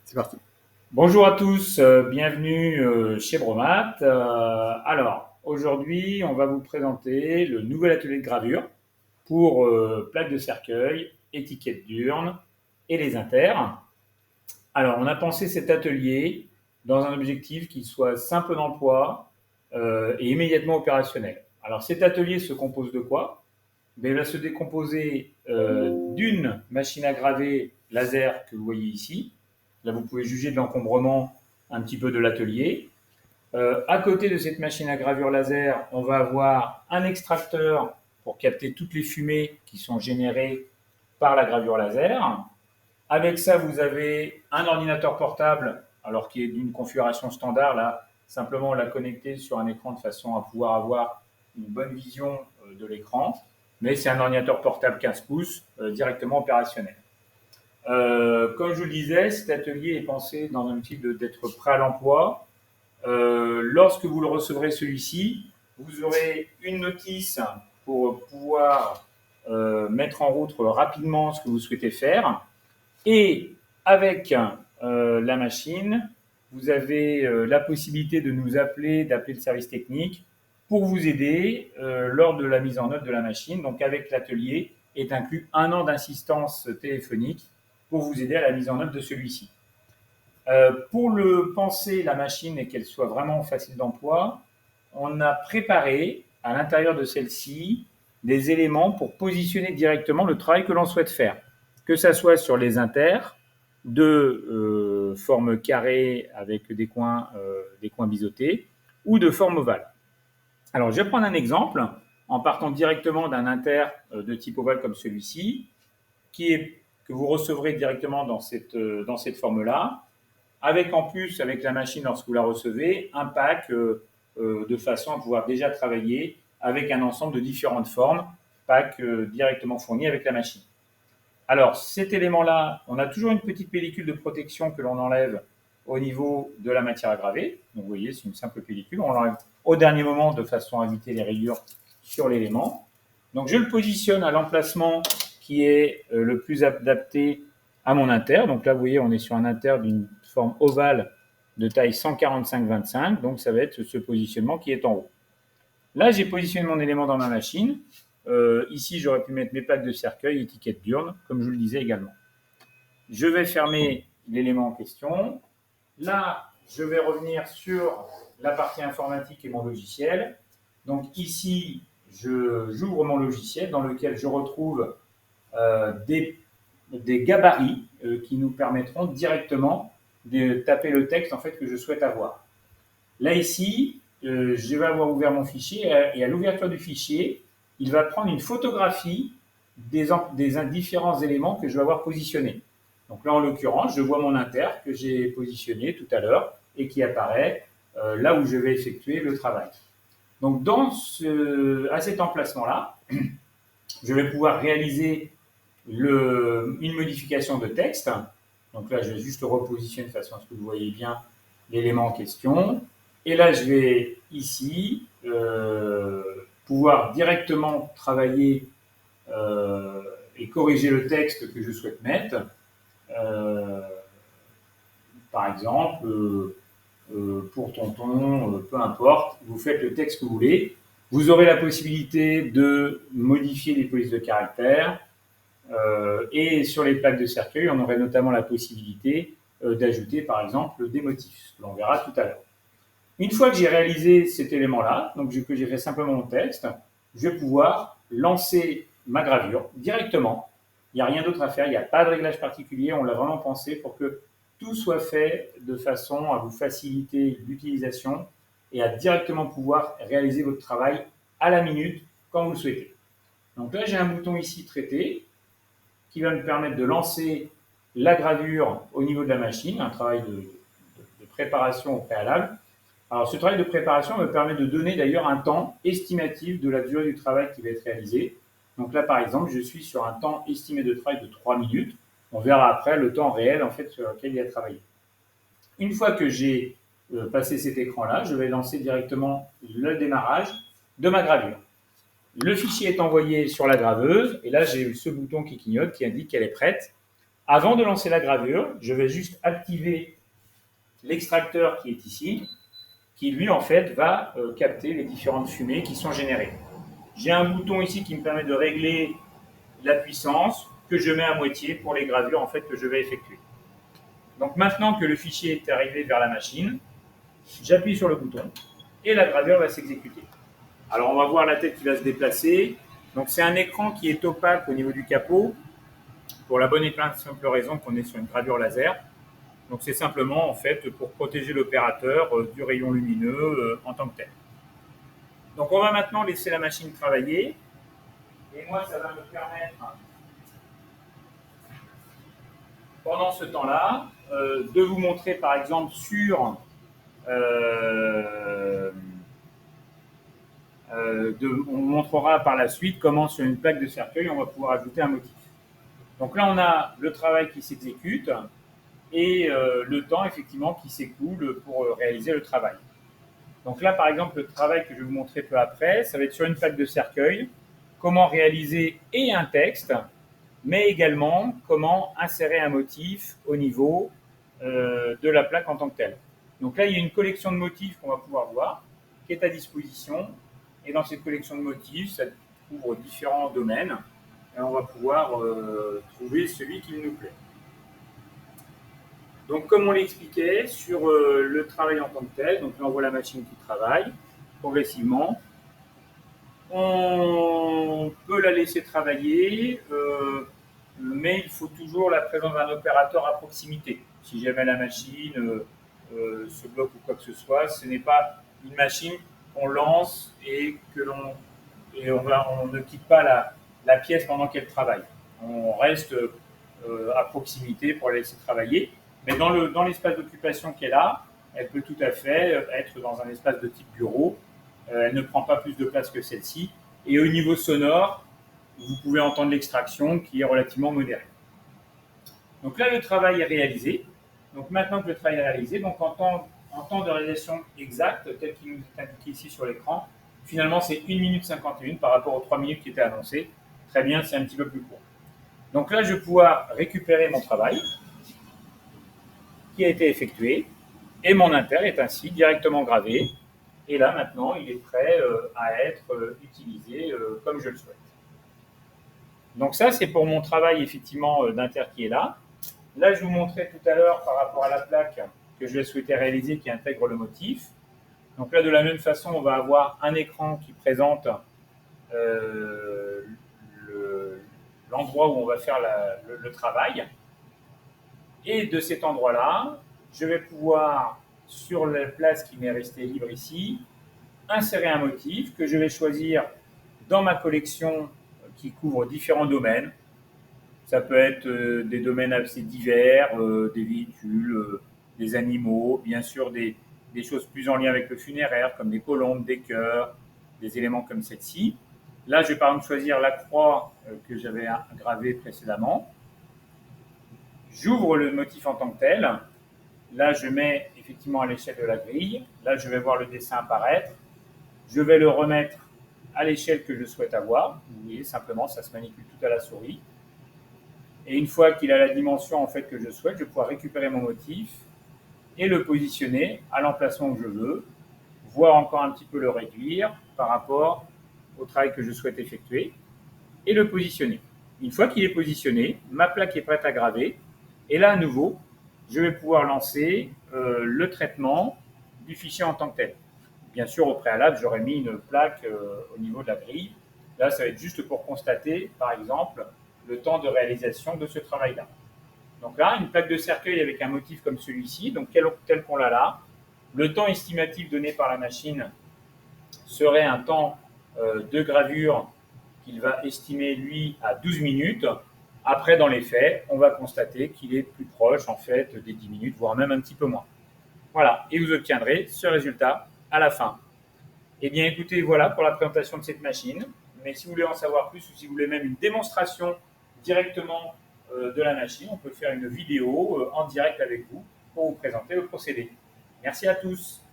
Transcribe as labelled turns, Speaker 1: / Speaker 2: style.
Speaker 1: C'est parti.
Speaker 2: Bonjour à tous, bienvenue chez Bromat. Alors, aujourd'hui, on va vous présenter le nouvel atelier de gravure pour plaques de cercueil, étiquettes d'urne et les inters. Alors, on a pensé cet atelier dans un objectif qui soit simple d'emploi et immédiatement opérationnel. Alors, cet atelier se compose de quoi? Ben, il va se décomposer d'une machine à graver laser que vous voyez ici. Là, vous pouvez juger de l'encombrement un petit peu de l'atelier. À côté de cette machine à gravure laser, on va avoir un extracteur pour capter toutes les fumées qui sont générées par la gravure laser. Avec ça, vous avez un ordinateur portable, alors qui est d'une configuration standard. Là, simplement, on l'a connecté sur un écran de façon à pouvoir avoir une bonne vision de l'écran. Mais c'est un ordinateur portable 15 pouces directement opérationnel. Comme je vous le disais, cet atelier est pensé dans un type d'être prêt à l'emploi. Lorsque vous le recevrez celui-ci, vous aurez une notice pour pouvoir mettre en route rapidement ce que vous souhaitez faire. Et avec la machine, vous avez la possibilité de nous appeler, d'appeler le service technique pour vous aider lors de la mise en œuvre de la machine. Donc avec l'atelier est inclus 1 an d'assistance téléphonique pour vous aider à la mise en œuvre de celui-ci. Pour le penser la machine et qu'elle soit vraiment facile d'emploi, on a préparé à l'intérieur de celle-ci des éléments pour positionner directement le travail que l'on souhaite faire, que ça soit sur les inters de forme carrée avec des coins biseautés ou de forme ovale. Alors, je vais prendre un exemple en partant directement d'un inter de type ovale comme celui-ci, que vous recevrez directement dans cette forme-là, avec en plus, avec la machine, lorsque vous la recevez, un pack de façon à pouvoir déjà travailler avec un ensemble de différentes formes, pack directement fourni avec la machine. Alors, cet élément-là, on a toujours une petite pellicule de protection que l'on enlève au niveau de la matière à graver. Donc, vous voyez, c'est une simple pellicule. On l'enlève au dernier moment de façon à éviter les rayures sur l'élément. Donc, je le positionne à l'emplacement qui est le plus adapté à mon inter. Donc là, vous voyez, on est sur un inter d'une forme ovale de taille 145-25. Donc, ça va être ce positionnement qui est en haut. Là, j'ai positionné mon élément dans ma machine. Ici, j'aurais pu mettre mes plaques de cercueil, étiquettes d'urne, comme je vous le disais également. Je vais fermer l'élément en question. Là, je vais revenir sur la partie informatique et mon logiciel. Donc ici, j'ouvre mon logiciel dans lequel je retrouve des gabarits qui nous permettront directement de taper le texte en fait, que je souhaite avoir. Là, ici, je vais avoir ouvert mon fichier et à l'ouverture du fichier, il va prendre une photographie des différents éléments que je vais avoir positionnés. Donc là, en l'occurrence, je vois mon inter que j'ai positionné tout à l'heure et qui apparaît là où je vais effectuer le travail. Donc à cet emplacement-là, je vais pouvoir réaliser une modification de texte. Donc là, je vais juste repositionner de façon à ce que vous voyez bien l'élément en question. Et là, je vais ici pouvoir directement travailler et corriger le texte que je souhaite mettre. Euh, Par exemple, pour tonton, peu importe, vous faites le texte que vous voulez. Vous aurez la possibilité de modifier les polices de caractère. Et sur les plaques de cercueil, on aurait notamment la possibilité d'ajouter, par exemple, des motifs, ce que l'on verra tout à l'heure. Une fois que j'ai réalisé cet élément-là, donc que j'ai fait simplement mon texte, je vais pouvoir lancer ma gravure directement. Il n'y a rien d'autre à faire, il n'y a pas de réglage particulier, on l'a vraiment pensé pour que tout soit fait de façon à vous faciliter l'utilisation et à directement pouvoir réaliser votre travail à la minute quand vous le souhaitez. Donc là, j'ai un bouton ici traité qui va me permettre de lancer la gravure au niveau de la machine, un travail de préparation au préalable. Alors, ce travail de préparation me permet de donner d'ailleurs un temps estimatif de la durée du travail qui va être réalisé. Donc là, par exemple, je suis sur un temps estimé de travail de 3 minutes. On verra après le temps réel en fait sur lequel il a travaillé. Une fois que j'ai passé cet écran-là, je vais lancer directement le démarrage de ma gravure. Le fichier est envoyé sur la graveuse et là, j'ai ce bouton qui clignote qui indique qu'elle est prête. Avant de lancer la gravure, je vais juste activer l'extracteur qui est ici, qui lui en fait va capter les différentes fumées qui sont générées. J'ai un bouton ici qui me permet de régler la puissance que je mets à moitié pour les gravures en fait que je vais effectuer. Donc maintenant que le fichier est arrivé vers la machine, j'appuie sur le bouton et la gravure va s'exécuter. Alors on va voir la tête qui va se déplacer. Donc c'est un écran qui est opaque au niveau du capot pour la bonne et simple raison qu'on est sur une gravure laser. Donc c'est simplement en fait pour protéger l'opérateur du rayon lumineux en tant que tel. Donc on va maintenant laisser la machine travailler. Et moi ça va me permettre, pendant ce temps-là, de vous montrer par exemple sur on montrera par la suite comment sur une plaque de cercueil on va pouvoir ajouter un motif. Donc là on a le travail qui s'exécute et le temps effectivement qui s'écoule pour réaliser le travail. Donc là par exemple le travail que je vais vous montrer peu après, ça va être sur une plaque de cercueil, comment réaliser et un texte, mais également comment insérer un motif au niveau de la plaque en tant que telle. Donc là il y a une collection de motifs qu'on va pouvoir voir, qui est à disposition. Et dans cette collection de motifs, ça couvre différents domaines. Et on va pouvoir trouver celui qui nous plaît. Donc, comme on l'expliquait, sur le travail en tant que tel, donc là on voit la machine qui travaille progressivement. On peut la laisser travailler, mais il faut toujours la présence d'un opérateur à proximité. Si jamais la machine se bloque ou quoi que ce soit, ce n'est pas une machine qu'on lance et on ne quitte pas la pièce pendant qu'elle travaille. On reste à proximité pour la laisser travailler. Mais dans l'espace d'occupation qu'elle a, elle peut tout à fait être dans un espace de type bureau. Elle ne prend pas plus de place que celle-ci. Et au niveau sonore, vous pouvez entendre l'extraction qui est relativement modérée. Donc là, le travail est réalisé. Donc maintenant que le travail est réalisé, donc en temps de réalisation exact, tel qu'il nous est indiqué ici sur l'écran, finalement c'est 1 minute 51 par rapport aux 3 minutes qui étaient annoncées. Très bien, c'est un petit peu plus court. Donc là, je vais pouvoir récupérer mon travail qui a été effectué et mon inter est ainsi directement gravé. Et là, maintenant, il est prêt à être utilisé comme je le souhaite. Donc ça, c'est pour mon travail, effectivement, d'inter qui est là. Là, je vous montrais tout à l'heure par rapport à la plaque que je vais souhaiter réaliser qui intègre le motif. Donc là, de la même façon, on va avoir un écran qui présente l'endroit où on va faire le travail. Et de cet endroit-là, je vais pouvoir, sur la place qui m'est restée libre ici, insérer un motif que je vais choisir dans ma collection qui couvre différents domaines. Ça peut être des domaines assez divers, des véhicules, des animaux, bien sûr des choses plus en lien avec le funéraire, comme des colombes, des cœurs, des éléments comme celle-ci. Là, je vais par exemple choisir la croix que j'avais gravée précédemment. J'ouvre le motif en tant que tel. Là, je mets effectivement à l'échelle de la grille. Là, je vais voir le dessin apparaître. Je vais le remettre à l'échelle que je souhaite avoir. Vous voyez, simplement, ça se manipule tout à la souris. Et une fois qu'il a la dimension en fait que je souhaite, je vais pouvoir récupérer mon motif et le positionner à l'emplacement que je veux, voire encore un petit peu le réduire par rapport au travail que je souhaite effectuer et le positionner. Une fois qu'il est positionné, ma plaque est prête à graver. Et là, à nouveau, je vais pouvoir lancer le traitement du fichier en tant que tel. Bien sûr, au préalable, j'aurais mis une plaque au niveau de la grille. Là, ça va être juste pour constater, par exemple, le temps de réalisation de ce travail-là. Donc là, une plaque de cercueil avec un motif comme celui-ci, donc tel qu'on l'a là. Le temps estimatif donné par la machine serait un temps de gravure qu'il va estimer, lui, à 12 minutes. Après, dans les faits, on va constater qu'il est plus proche, en fait, des 10 minutes, voire même un petit peu moins. Voilà, et vous obtiendrez ce résultat à la fin. Eh bien, écoutez, voilà pour la présentation de cette machine. Mais si vous voulez en savoir plus ou si vous voulez même une démonstration directement de la machine, on peut faire une vidéo en direct avec vous pour vous présenter le procédé. Merci à tous.